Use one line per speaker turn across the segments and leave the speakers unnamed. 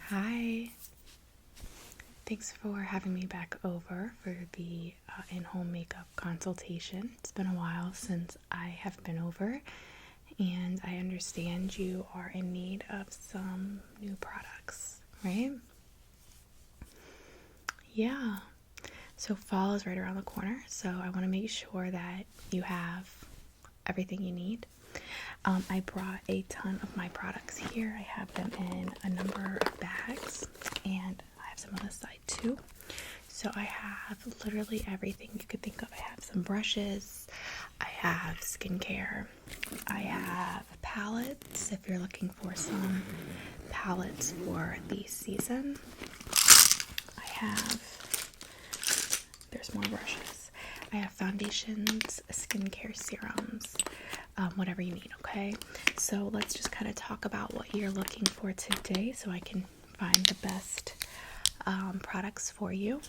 Hi. Thanks for having me back over for the In Home Makeup Consultation. It's been a while since I have been over, and I understand you are in need of some new products, right? Yeah. So fall is right around the corner, so I want to make sure that you have everything you need. I brought a ton of my products here. I have them in a number of bags, and I have some on the side too. So I have literally everything you could think of. I have some brushes, I have skincare, I have palettes if you're looking for some palettes for the season. There's more brushes. I have foundations, skincare serums, whatever you need, okay? So let's just kind of talk about what you're looking for today so I can find the best products for you.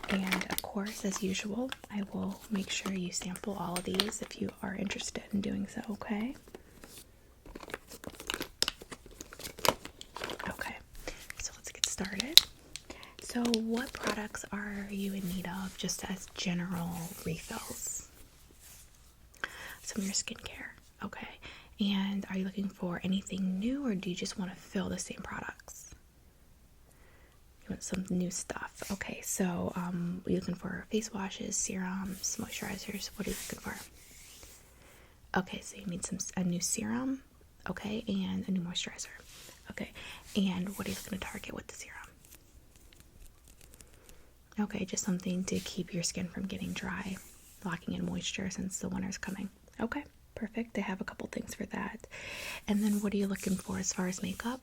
And of course, as usual, I will make sure you sample all of these if you are interested in doing so, okay? Okay, so let's get started. So what products are you in need of just as general refills? Some of your skincare, okay. And are you looking for anything new, or do you just want to fill the same products? You want some new stuff. Okay, so you're looking for face washes, serums, moisturizers. What are you looking for? Okay, so you need a new serum, okay, and a new moisturizer. Okay, and what are you looking to target with the serum? Okay, just something to keep your skin from getting dry, locking in moisture since the winter's coming. Okay, perfect. They have a couple things for that. And then what are you looking for as far as makeup?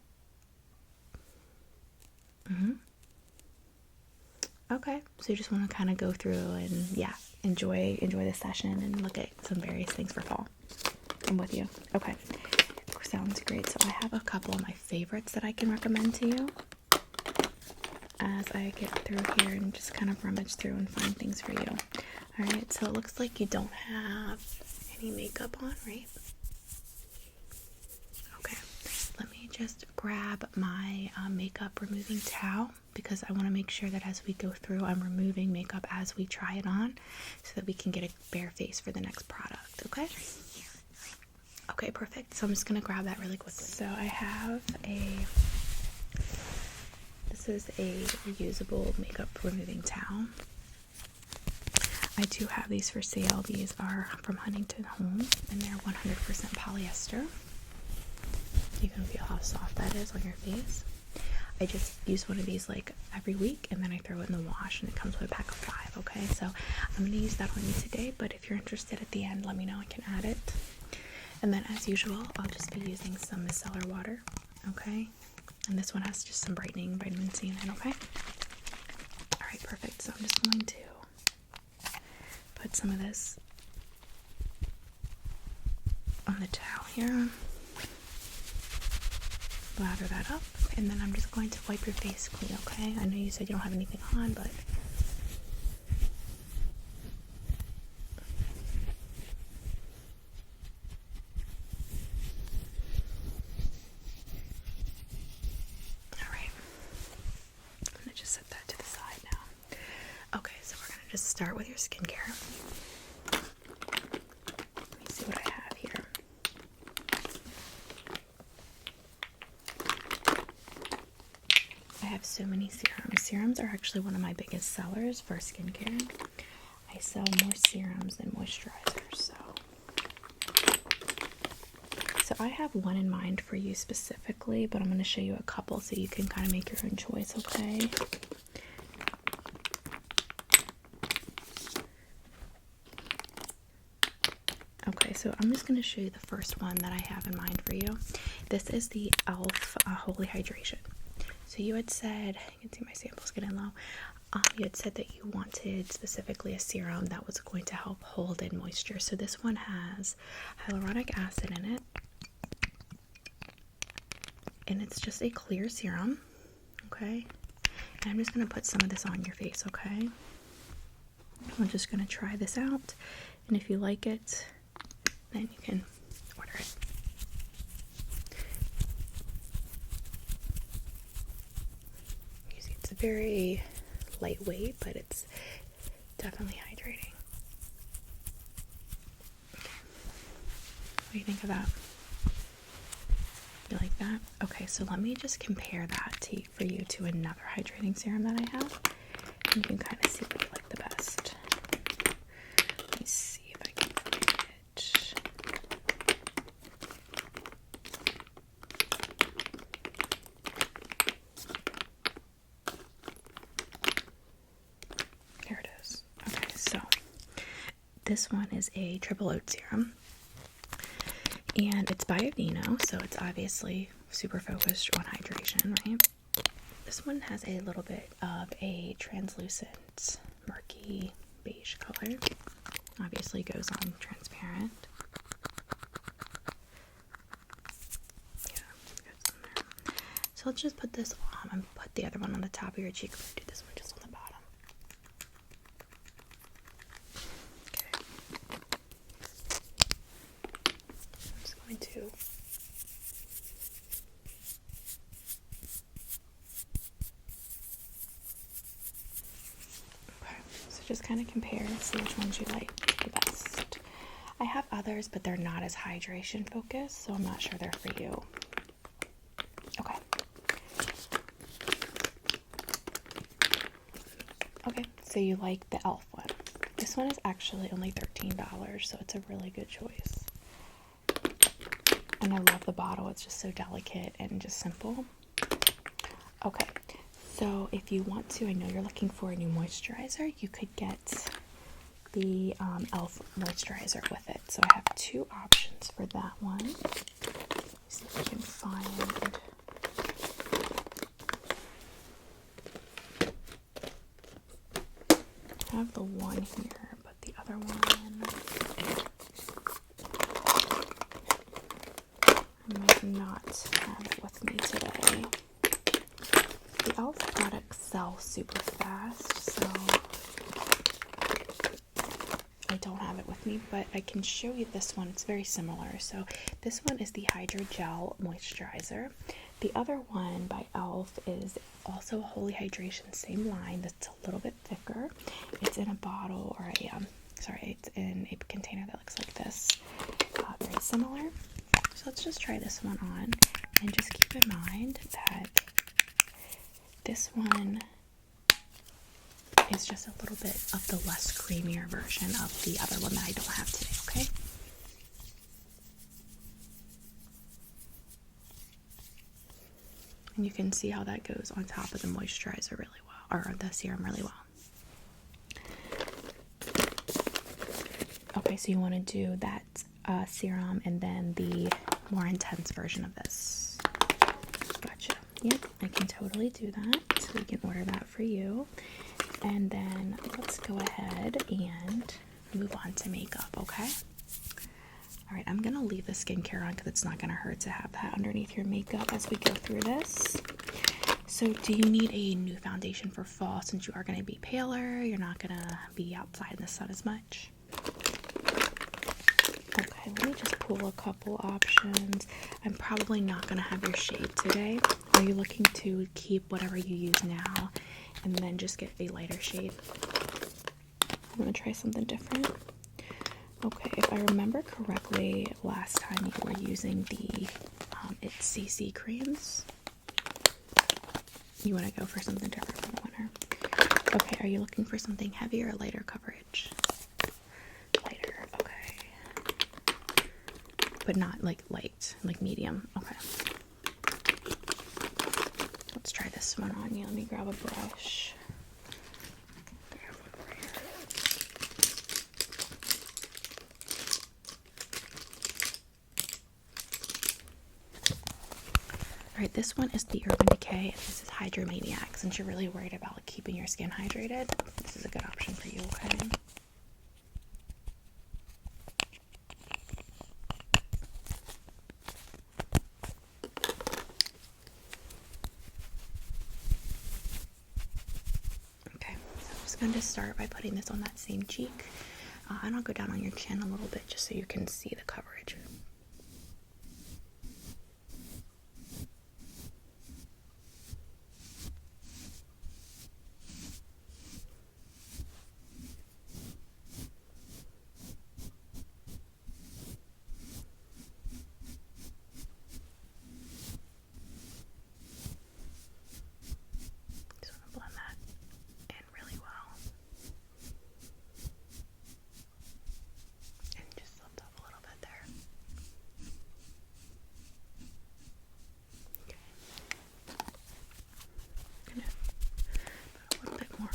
Okay, so you just want to kind of go through and enjoy the session and look at some various things for fall. I'm with you. Okay, sounds great. So I have a couple of my favorites that I can recommend to you as I get through here and just kind of rummage through and find things for you. Alright, so it looks like you don't have any makeup on, right? Okay, let me just grab my makeup removing towel because I want to make sure that as we go through, I'm removing makeup as we try it on so that we can get a bare face for the next product, okay? Okay, perfect. So I'm just going to grab that really quickly. So I have this is a reusable makeup removing towel. I do have these for sale. These are from Huntington Home, and they're 100% polyester. You can feel how soft that is on your face. I just use one of these like every week, and then I throw it in the wash, and it comes with a pack of 5, okay? So I'm going to use that on you today, but if you're interested at the end, let me know. I can add it. And then as usual, I'll just be using some micellar water, okay? And this one has just some brightening vitamin C in it, okay? Alright, perfect. So I'm just going to put some of this on the towel here. Lather that up. And then I'm just going to wipe your face clean, okay? I know you said you don't have anything on, but just start with your skincare. Let me see what I have here. I have so many serums. Serums are actually one of my biggest sellers for skincare. I sell more serums than moisturizers, so I have one in mind for you specifically, but I'm going to show you a couple so you can kind of make your own choice, okay? Okay, so I'm just going to show you the first one that I have in mind for you. This is the e.l.f. Holy Hydration. So you had said, you can see my sample's getting low. You had said that you wanted specifically a serum that was going to help hold in moisture. So this one has hyaluronic acid in it. And it's just a clear serum, okay? And I'm just going to put some of this on your face, okay? I'm just going to try this out. And if you like it, then you can order it. very lightweight, but it's definitely hydrating. What do you think of that? You like that? Okay, so let me just compare that for you to another hydrating serum that I have. And you can kind of see what you like the best. Let me see if I can find it. Here it is. Okay, so this one is a triple oat serum. And it's by Aveeno, so it's obviously super focused on hydration, right? This one has a little bit of a translucent, murky beige color. Obviously goes on transparent. Yeah, it goes on there. So let's just put this on and put the other one on the top of your cheek. I'm going to do this one just on the bottom. To okay, so just kind of compare and see which ones you like the best. I have others, but they're not as hydration focused, so I'm not sure they're for you. Okay. Okay, so you like the e.l.f. one. This one is actually only $13, so it's a really good choice. And I love the bottle. It's just so delicate and just simple. Okay, so if you want to, I know you're looking for a new moisturizer, you could get the e.l.f. moisturizer with it. So I have two options for that one. Let's see if I can find. I have the one here, but the other one I might not have it with me today. The e.l.f. products sell super fast, so I don't have it with me, but I can show you this one. It's very similar. So this one is the Hydro Gel Moisturizer. The other one by e.l.f. is also a Holy Hydration, same line, that's a little bit thicker. It's in a bottle, or it's in a container that looks like this. Very similar. So let's just try this one on, and just keep in mind that this one is just a little bit of the less creamier version of the other one that I don't have today, okay? And you can see how that goes on top of the moisturizer really well, or the serum really well. Okay, so you want to do that serum and then the more intense version of this. Gotcha. Yep, I can totally do that. So we can order that for you. And then let's go ahead and move on to makeup, okay? Alright, I'm going to leave the skincare on because it's not going to hurt to have that underneath your makeup as we go through this. So do you need a new foundation for fall since you are going to be paler? You're not going to be outside in the sun as much? Okay, let me just pull a couple options. I'm probably not going to have your shade today. Are you looking to keep whatever you use now and then just get a lighter shade? I'm going to try something different. Okay, if I remember correctly, last time you were using the It's CC creams. You want to go for something different for the winter. Okay, are you looking for something heavier or lighter coverage? Lighter, okay. But not like light, like medium. Okay. Let's try this one on you. Let me grab a brush. Alright, this one is the Urban Decay, and this is Hydromaniac. Since you're really worried about keeping your skin hydrated, this is a good option for you, okay? Okay, so I'm just going to start by putting this on that same cheek. And I'll go down on your chin a little bit just so you can see the coverage.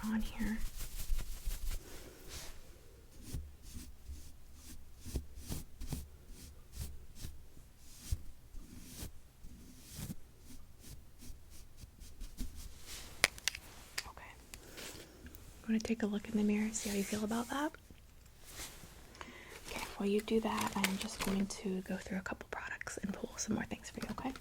on here. Okay. I'm going to take a look in the mirror, see how you feel about that. Okay, while you do that, I'm just going to go through a couple products and pull some more things for you, okay?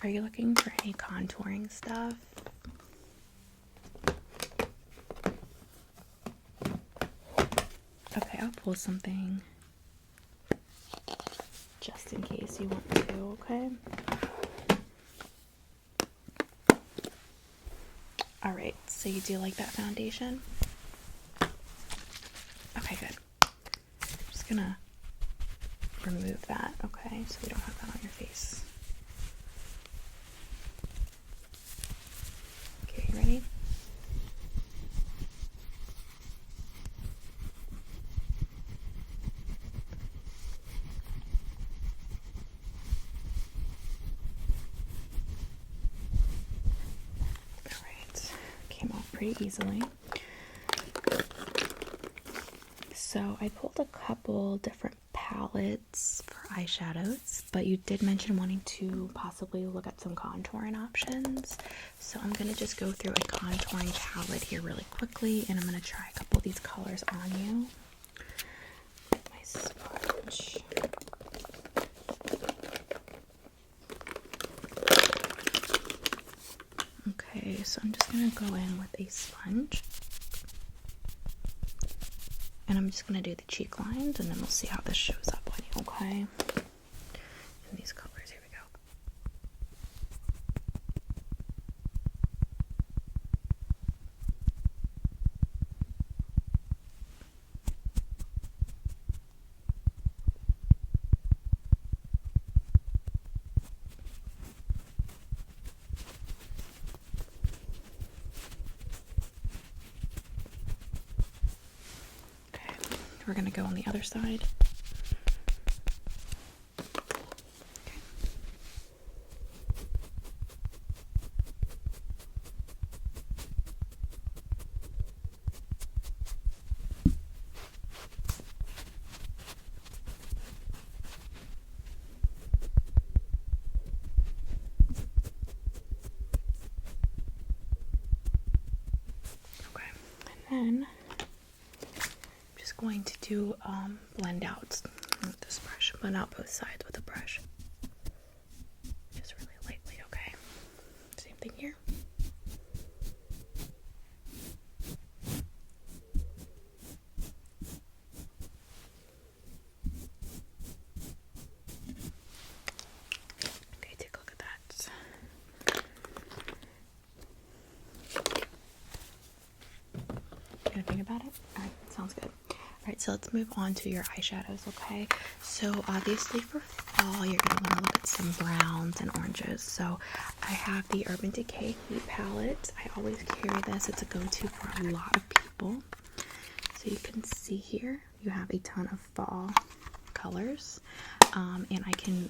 Are you looking for any contouring stuff? Okay, I'll pull something just in case you want to, okay? Alright, so you do like that foundation? Okay, good. I'm just gonna remove that, okay? So we don't have that on your face. Okay, you ready? Alright, came off pretty easily. So I pulled a couple different palettes for eyeshadows, but you did mention wanting to possibly look at some contouring options. So I'm going to just go through a contouring palette here really quickly, and I'm going to try a couple of these colors on you. My sponge. Okay, so I'm just going to go in with a sponge. And I'm just going to do the cheek lines, and then we'll see how this shows up on you, okay? And these colors, here we go. We're going to go on the other side. Okay, and then going to do blend out with this brush, blend out both sides with a brush, just really lightly, okay? Same thing here. Okay, take a look at that. Anything about it? Alright, sounds good. Alright, so let's move on to your eyeshadows, okay? So obviously for fall, you're going to want to look at some browns and oranges. So I have the Urban Decay Heat Palette. I always carry this. It's a go-to for a lot of people. So you can see here, you have a ton of fall colors. And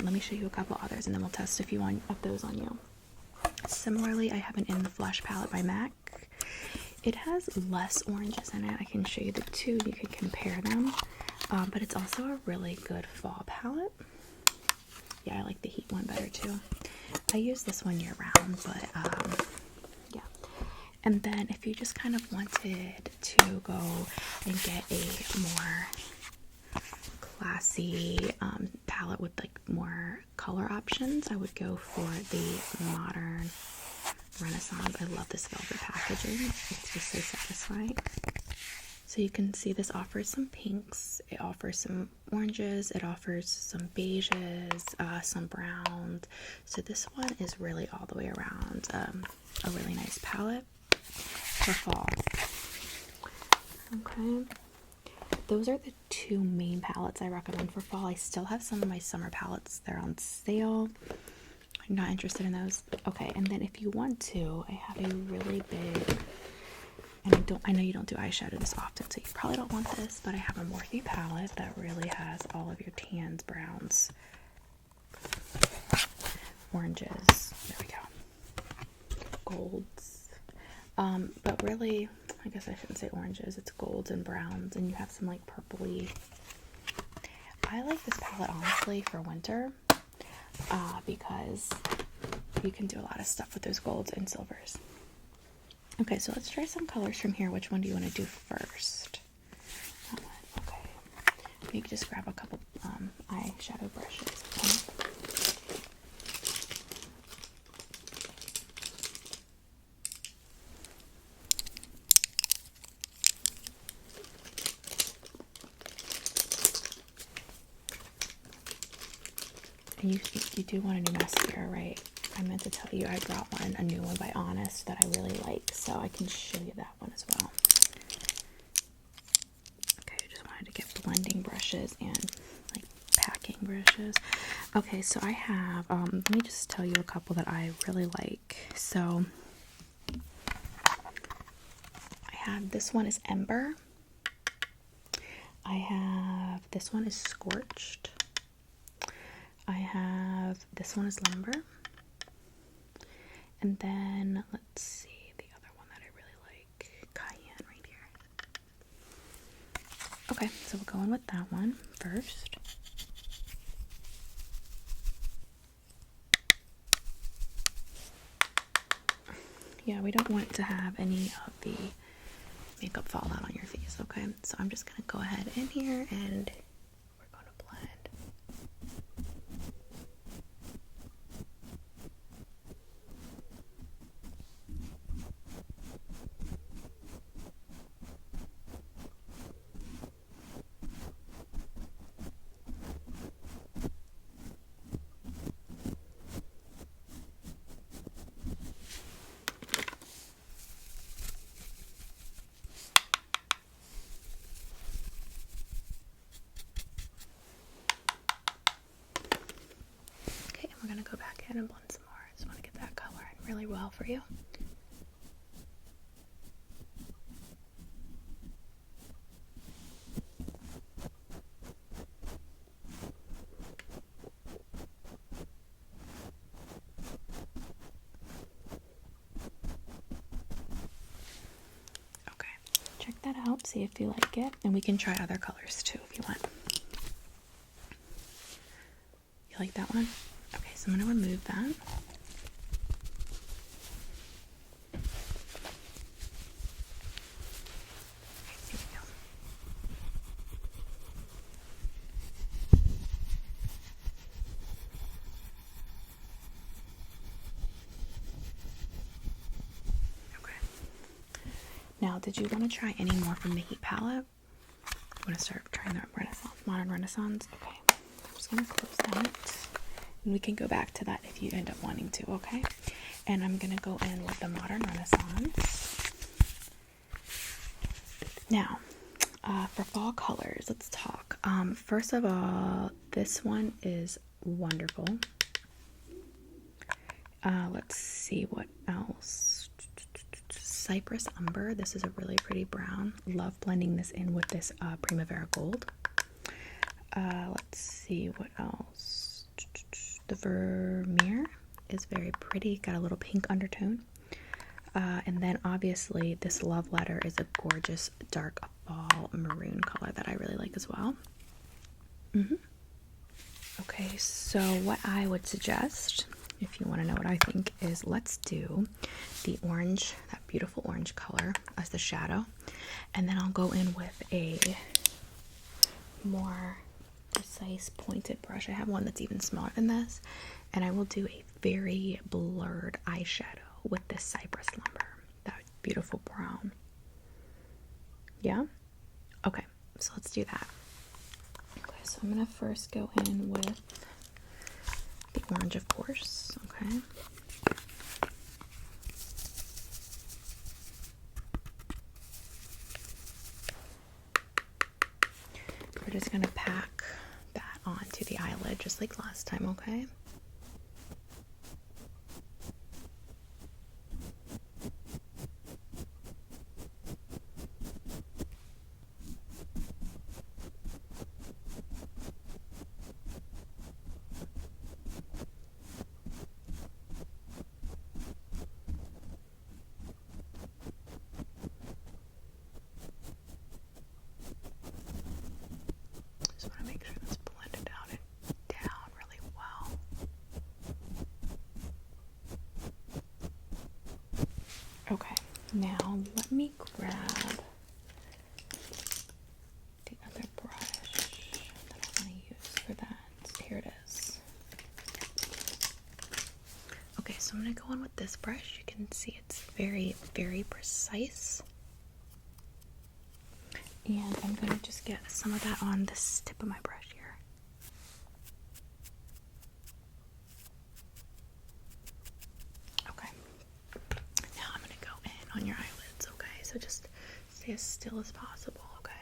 let me show you a couple others, and then we'll test a few of those on you. Similarly, I have an In the Flesh palette by MAC. It has less oranges in it. I can show you the two. You can compare them. But it's also a really good fall palette. Yeah, I like the heat one better too. I use this one year round, but yeah. And then if you just kind of wanted to go and get a more classy palette with like more color options, I would go for the Modern Renaissance. I love this velvet packaging. It's just so satisfying. So you can see this offers some pinks, it offers some oranges, it offers some beiges, some browns. So this one is really all the way around a really nice palette for fall. Okay. those are the two main palettes I recommend for fall. I still have some of my summer palettes. They're on sale. I'm not interested in those. Okay, and then if you want to, I have a really big, and I know you don't do eyeshadow this often, so you probably don't want this, but I have a Morphe palette that really has all of your tans, browns, oranges, there we go, golds, but really, I guess I shouldn't say oranges, it's golds and browns, and you have some like purpley. I like this palette honestly for winter, because you can do a lot of stuff with those golds and silvers. Okay, so let's try some colors from here. Which one do you want to do first? That one, okay. You can just grab a couple eyeshadow brushes. Okay? And you do want a new mascara, right? I meant to tell you I brought a new one by Honest that I really like, so I can show you that one as well. Okay, I just wanted to get blending brushes and like packing brushes. Okay, so I have, let me just tell you a couple that I really like. So I have, this one is Ember. I have, this one is Scorched. I have, this one is Lumber. And then, let's see, the other one that I really like, Cayenne right here. Okay, so we'll go in with that one first. Yeah, we don't want to have any of the makeup fall out on your face, okay? So I'm just going to go ahead in here and we're going to blend. We're going to go back in and blend some more. I just want to get that color in really well for you. Okay, check that out, see if you like it, and we can try other colors too if you want. You like that one? Okay, so I'm going to remove that. Here we go. Okay. Now, did you want to try any more from the Heat palette? You want to start trying the Modern Renaissance? Okay, I'm just going to close that. And we can go back to that if you end up wanting to, okay? And I'm going to go in with the Modern Renaissance. Now, for fall colors, let's talk. First of all, this one is wonderful. Let's see what else. Cypress Umber. This is a really pretty brown. Love blending this in with this Primavera Gold. Let's see what else. The Vermeer is very pretty, got a little pink undertone. And then obviously this Love Letter is a gorgeous dark fall maroon color that I really like as well. Okay, so what I would suggest, if you want to know what I think, is let's do the orange, that beautiful orange color as the shadow. And then I'll go in with a more precise pointed brush. I have one that's even smaller than this, and I will do a very blurred eyeshadow with this Cypress Lumber, that beautiful brown. Yeah? Okay, so let's do that. Okay, so I'm gonna first go in with the orange, of course. Okay. just going to pack that onto the eyelid just like last time, okay? Okay, now let me grab the other brush that I want to use for that. Here it is. Okay, so I'm going to go on with this brush. You can see it's very, very precise. And I'm going to just get some of that on this tip of my brush here. On your eyelids, okay? So just stay as still as possible, okay?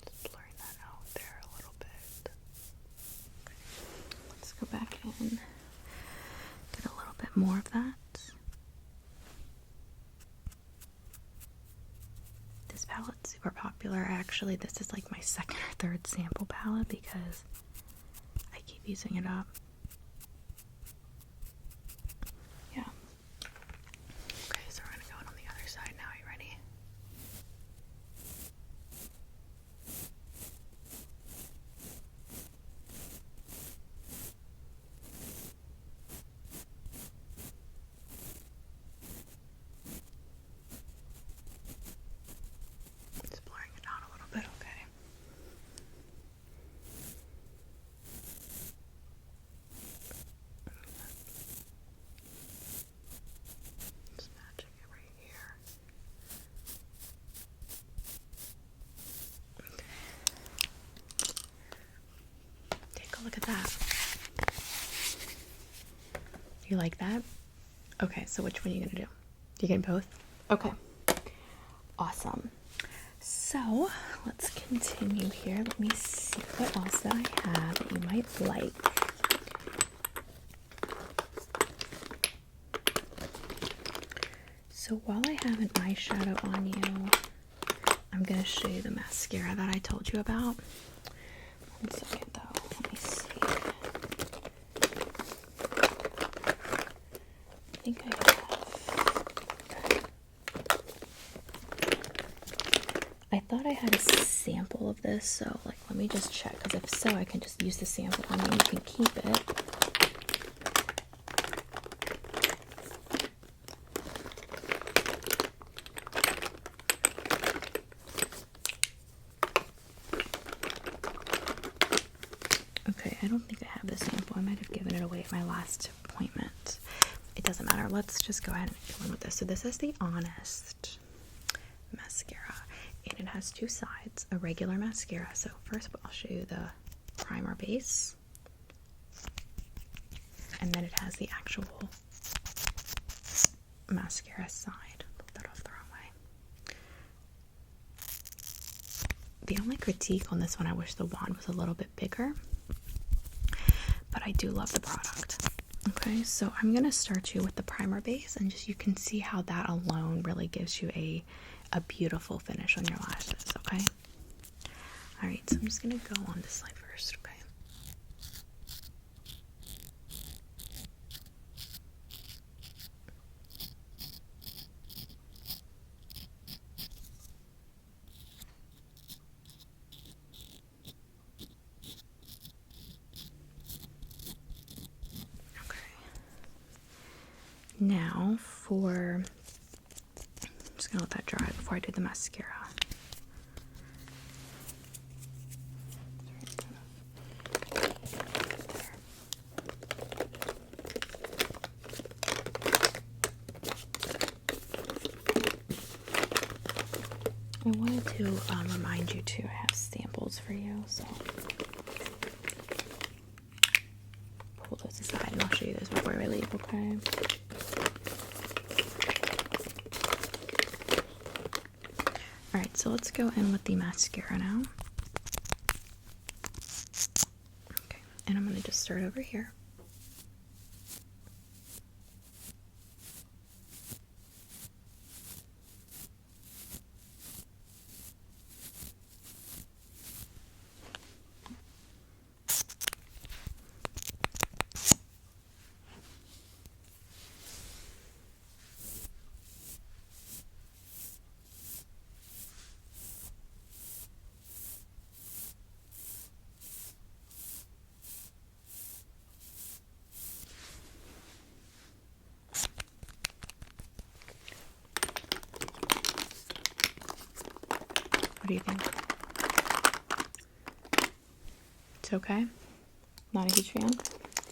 Just blurring that out there a little bit. Okay. Let's go back in, get a little bit more of that. Palette's super popular. Actually, this is like my second or third sample palette because I keep using it up. Yeah. Okay, so we're gonna go on the other side now. Are you ready? Look at that. You like that? Okay, so which one are you gonna do? You get both? Okay. Awesome. So let's continue here. Let me see what else that I have that you might like. So while I have an eyeshadow on you, I'm gonna show you the mascara that I told you about. 1 second though. Let me see. I think I have. I thought I had a sample of this, so like let me just check, because if so, I can just use the sample and then you can keep it. Okay, I don't think I have the sample. I might have given it away at my last appointment. It doesn't matter. Let's just go ahead and go in with this. So this is the Honest mascara, and it has two sides, a regular mascara. So first I'll show you the primer base, and then it has the actual mascara side. Put that off the wrong way. The only critique on this one, I wish the wand was a little bit bigger, but I do love the product. Okay, so I'm going to start you with the primer base, and just you can see how that alone really gives you a beautiful finish on your lashes, okay? Alright, so I'm just going to go on this side first, okay? Now for, I'm just gonna let that dry before I do the mascara. I wanted to remind you to have samples for you, so pull those aside and I'll show you those before we leave, okay? Alright, so let's go in with the mascara now. Okay, and I'm going to just start over here. What do you think? It's okay? Not a huge fan?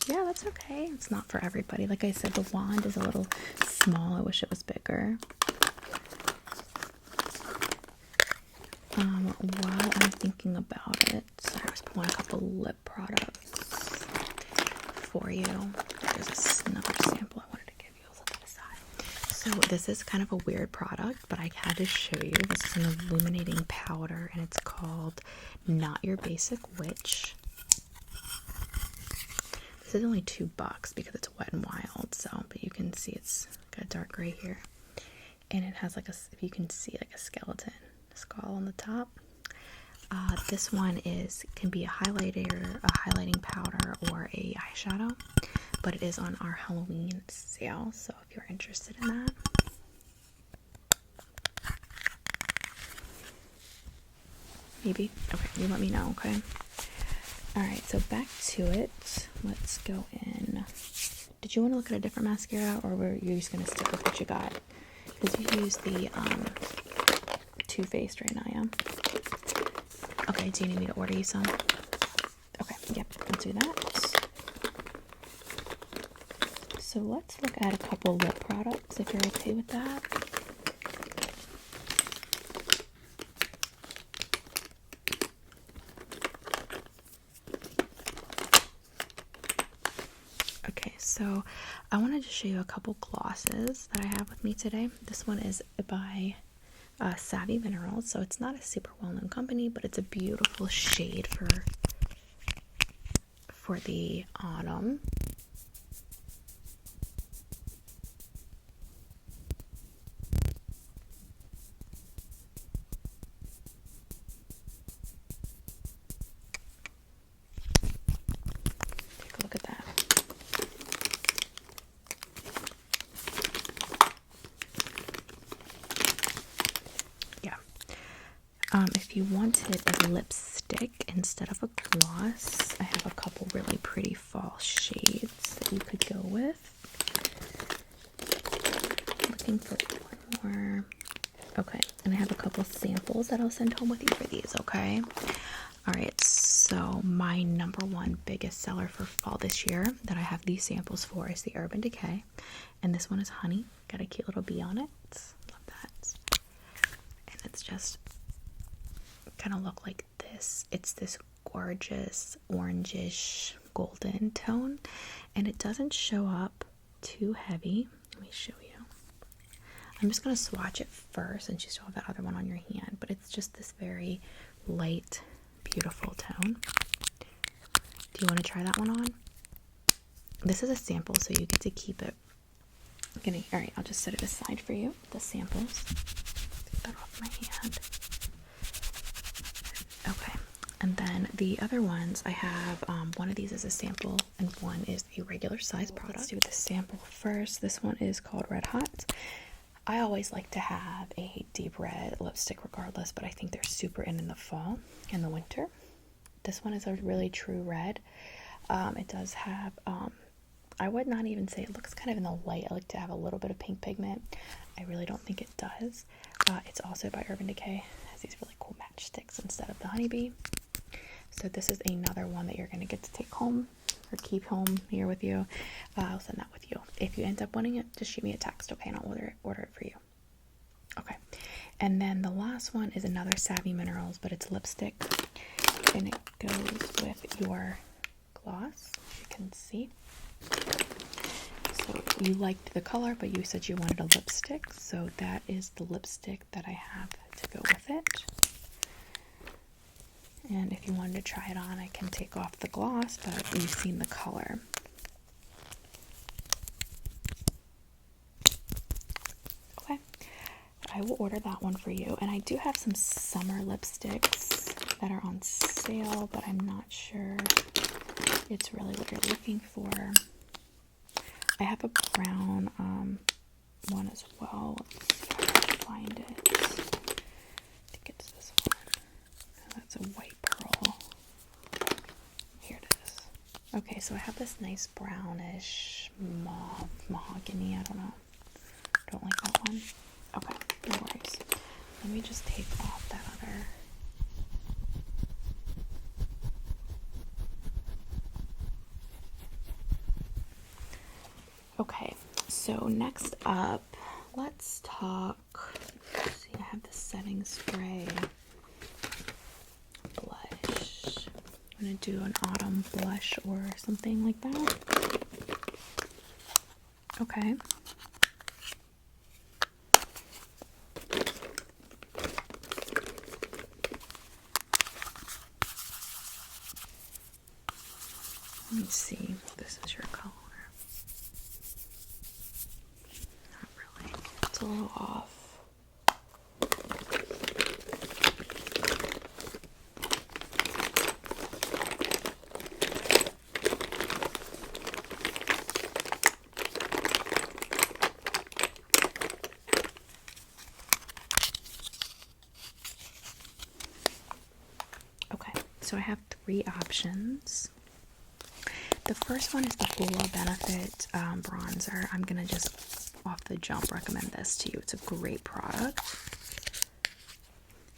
Yeah, that's okay. It's not for everybody. Like I said, the wand is a little small. I wish it was bigger. While I'm thinking about it, sorry, I was pulling a couple lip products for you. There's another sample I wanted to give you. I'll set that aside. So this is kind of a weird product, but I had to show you. This is an illuminating powder, and it's called Not Your Basic Witch. This is only $2 because it's Wet n Wild, so, but you can see it's got a dark gray here. And it has like a, if you can see, like a skeleton skull on the top. This one can be a highlighter, a highlighting powder, or a eyeshadow, but it is on our Halloween sale, so if you're interested in that. Maybe? Okay, you let me know, okay? Alright, so back to it. Let's go in. Did you want to look at a different mascara, or were you just going to stick with what you got? Because you use the Too Faced right now, yeah? Okay, do you need me to order you some? Okay, yep, I'll do that. So let's look at a couple lip products, if you're okay with that. Okay, so I wanted to show you a couple glosses that I have with me today. This one is by Savvy Minerals, so it's not a super well-known company, but it's a beautiful shade for the autumn. Take a look at that. If you wanted a lipstick instead of a gloss, I have a couple really pretty fall shades that you could go with. Looking for one more. Okay, and I have a couple samples that I'll send home with you for these, okay? Alright, so my number one biggest seller for fall this year that I have these samples for is the Urban Decay. And this one is honey. Got a cute little bee on it. Love that. And it's just kind of look like this. It's this gorgeous orangish golden tone, and it doesn't show up too heavy. Let me show you. I'm just going to swatch it first since you still have that other one on your hand, but it's just this very light, beautiful tone. Do you want to try that one on? This is a sample, so you get to keep it. Alright, I'll just set it aside for you, the samples. Get that off my hand. Okay, and then the other ones, I have one of these is a sample and one is a regular size product. Let's do the sample first. This one is called Red Hot. I always like to have a deep red lipstick regardless, but I think they're super in the fall and the winter. This one is a really true red. It does have, I would not even say it looks kind of in the light. I like to have a little bit of pink pigment. I really don't think it does. It's also by Urban Decay. It has these really cool matchsticks instead of the honeybee. So this is another one that you're going to get to take home or keep home here with you. I'll send that with you. If you end up wanting it, just shoot me a text, okay, and I'll order it for you. Okay. And then the last one is another Savvy Minerals, but it's lipstick. And it goes with your gloss, you can see. So you liked the color, but you said you wanted a lipstick. So that is the lipstick that I have to go with it. And if you wanted to try it on, I can take off the gloss, but you've seen the color. Okay, I will order that one for you. And I do have some summer lipsticks that are on sale, but I'm not sure it's really what you're looking for. I have a brown one as well. Let's see if I can find it. I think it's this one. Oh, that's a white pearl. Here it is. Okay, so I have this nice brownish mauve, mahogany. I don't know. Don't like that one. Okay, no worries. Let me just take off that other. Okay, so next up, let's talk. Let's see, I have the setting spray blush. I'm gonna do an autumn blush or something like that. Okay. Let me see. This is your color. Not really. It's a little off. Okay, so I have 3 options. The first one is the Hoola Benefit bronzer. I'm gonna just off the jump recommend this to you. It's a great product.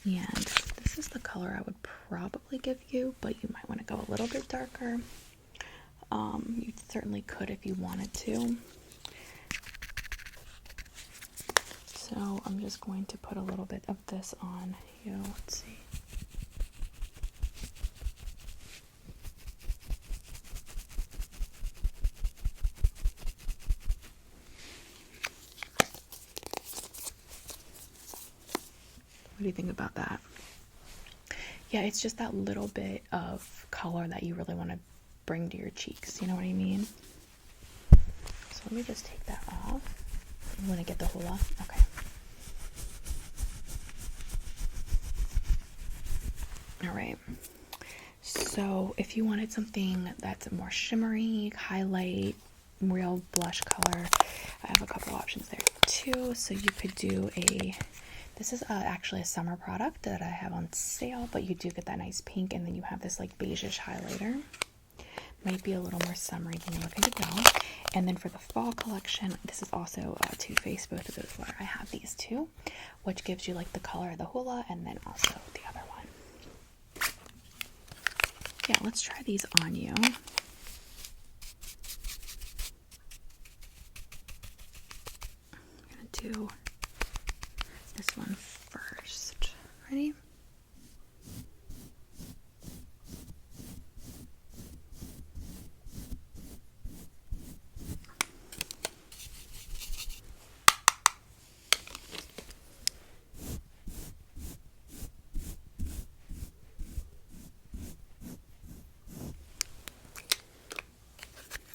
And this is the color I would probably give you, but you might want to go a little bit darker. You certainly could if you wanted to. So I'm just going to put a little bit of this on you. Let's see. What do you think about that? Yeah, it's just that little bit of color that you really want to bring to your cheeks. You know what I mean? So let me just take that off. You want to get the Hoola? Okay. All right. So if you wanted something that's more shimmery, highlight, real blush color, I have a couple options there too. So you could do this is actually a summer product that I have on sale, but you do get that nice pink, and then you have this like beigeish highlighter. Might be a little more summery than you're looking to go. And then for the fall collection, this is also Too Faced. Both of those are. I have these two, which gives you like the color of the Hoola, and then also the other one. Yeah, let's try these on you. I'm gonna do this one first. Ready?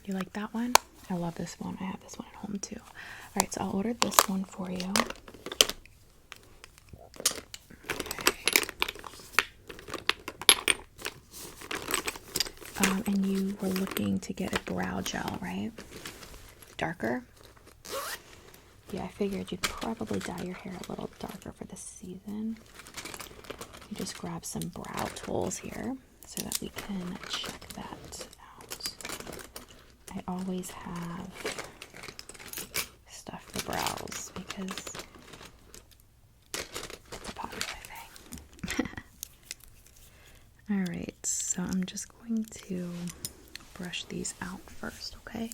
You like that one? I love this one. I have this one at home too. All right, so I'll order this one for you. And you were looking to get a brow gel, right? Darker? Yeah, I figured you'd probably dye your hair a little darker for this season. You just grab some brow tools here so that we can check that out. I always have stuff for brows because it's a popular thing. Alright, so I'm just going to brush these out first, okay?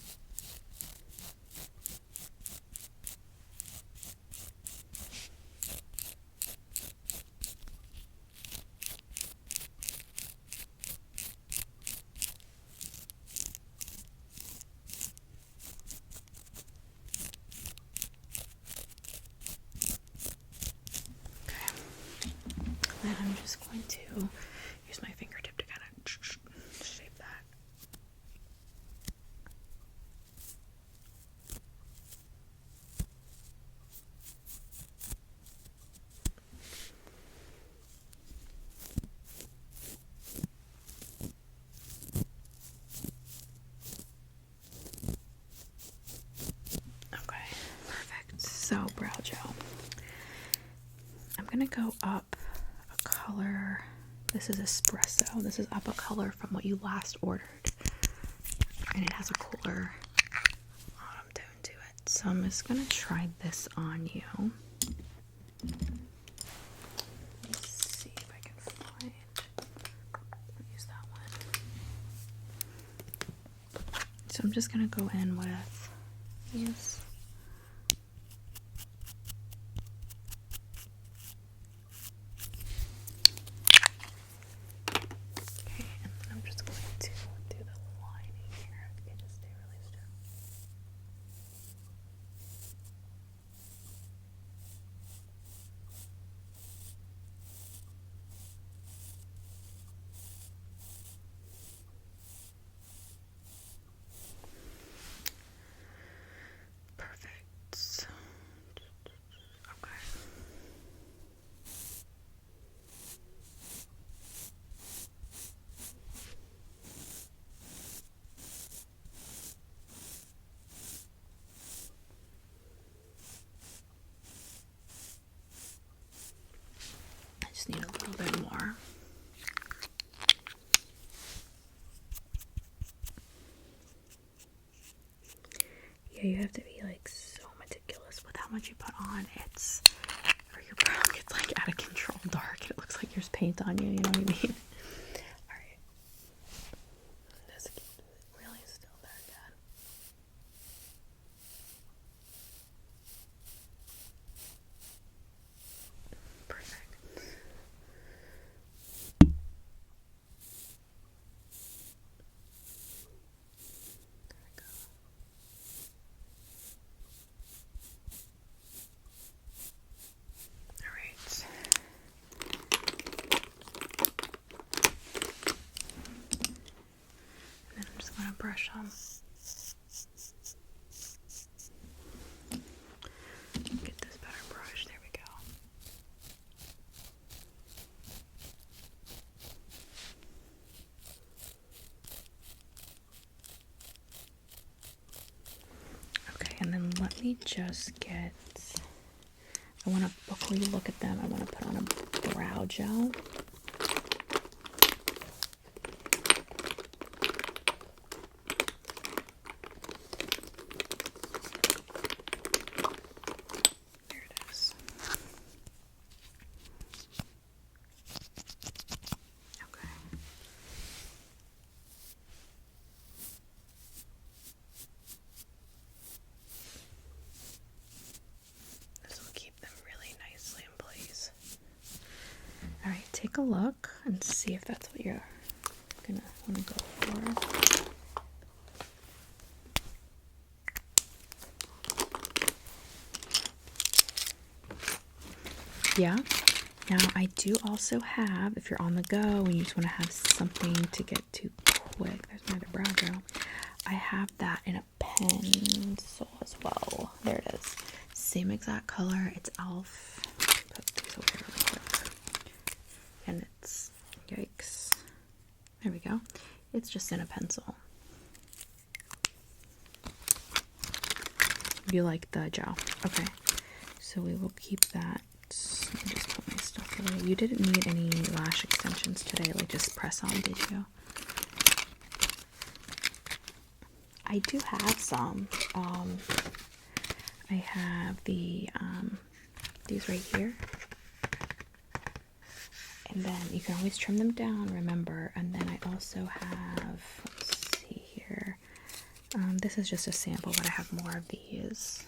gonna go up a color. This is espresso. This is up a color from what you last ordered. And it has a cooler autumn tone to it. So I'm just gonna try this on you. Let's see if I can find. I'll use that one. So I'm just gonna go in with these. Need a little bit more. Yeah, you have to be like so meticulous with how much you put on. It's, or your brow gets like out of control dark. It looks like there's paint on you, you know what I mean? Alright. This really is still that bad. Perfect. Brush on. Get this better brush. There we go. Okay, and then let me just get. I want to, before you look at them, I want to put on a brow gel. Take a look and see if that's what you're gonna want to go for. Yeah. Now I do also have, if you're on the go and you just want to have something to get to quick, there's my other brow gel. I have that in a pencil as well. There it is. Same exact color. It's e.l.f. Put these over here really quick. And it's, yikes, there we go, it's just in a pencil. You like the gel? Okay, so we will keep that. Let me just put my stuff away. You didn't need any lash extensions today, like just press on, did you? I do have some. I have the these right here. And then you can always trim them down, remember. And then I also have, let's see here. This is just a sample, but I have more of these.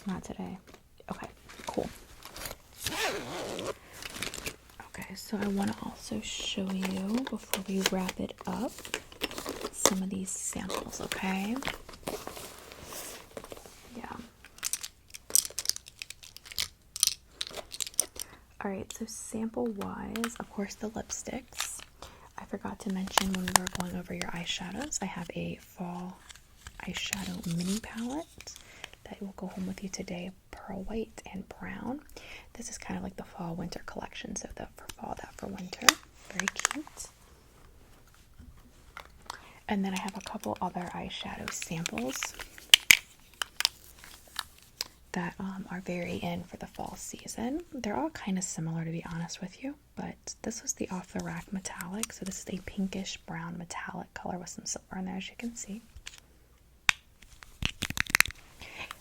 Not today. Okay, cool. Okay, so I want to also show you, before we wrap it up, some of these samples, okay? Alright, so sample-wise, of course, the lipsticks. I forgot to mention when we were going over your eyeshadows, I have a fall eyeshadow mini palette that will go home with you today, pearl white and brown. This is kind of like the fall-winter collection, so that for fall, that for winter. Very cute. And then I have a couple other eyeshadow samples. that are very in for the fall season. They're all kind of similar, to be honest with you, but this was the off the rack metallic. So this is a pinkish brown metallic color with some silver in there, as you can see.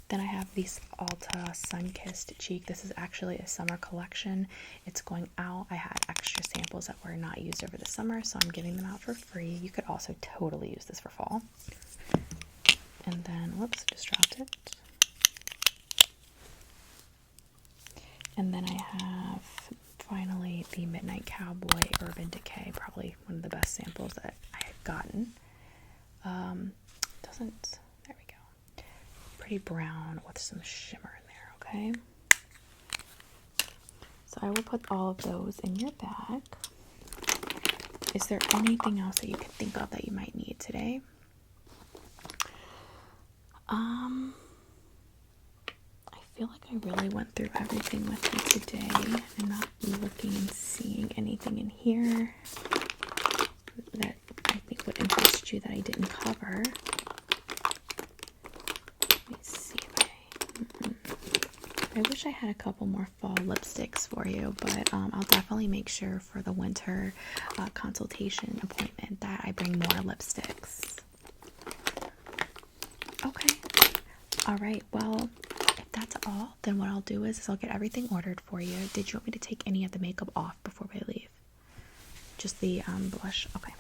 Then I have this Ulta Sun-Kissed Cheek. This is actually a summer collection. It's going out. I had extra samples that were not used over the summer, so I'm giving them out for free. You could also totally use this for fall. And then, whoops, just dropped it. And then I have, finally, the Midnight Cowboy Urban Decay. Probably one of the best samples that I had gotten. There we go. Pretty brown with some shimmer in there, okay? So I will put all of those in your bag. Is there anything else that you could think of that you might need today? I feel like I really went through everything with you today. I'm not looking and seeing anything in here that I think would interest you that I didn't cover. Let me see if I wish I had a couple more fall lipsticks for you, but I'll definitely make sure for the winter consultation appointment that I bring more lipsticks. Okay. All right. Well, if that's all, then what I'll do is I'll get everything ordered for you. Did you want me to take any of the makeup off before we leave? Just the blush? Okay.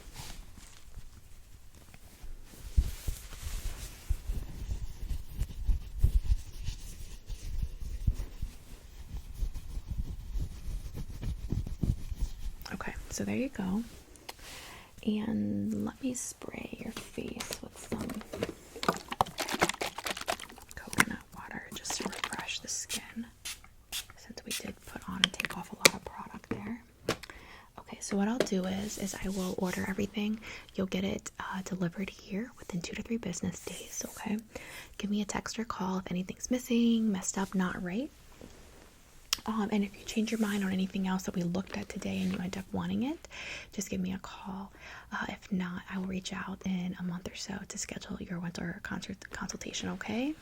Okay, so there you go. And let me spray your face with some coconut water just to refresh the skin, since we did put on and take off a lot of product there. Okay, so what I'll do is I will order everything. You'll get it delivered here within 2 to 3 business days, okay? Give me a text or call if anything's missing, messed up, not right. And if you change your mind on anything else that we looked at today and you end up wanting it, just give me a call. If not, I will reach out in a month or so to schedule your winter consultation, okay?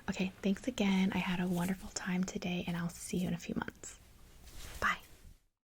Okay, thanks again. I had a wonderful time today, and I'll see you in a few months.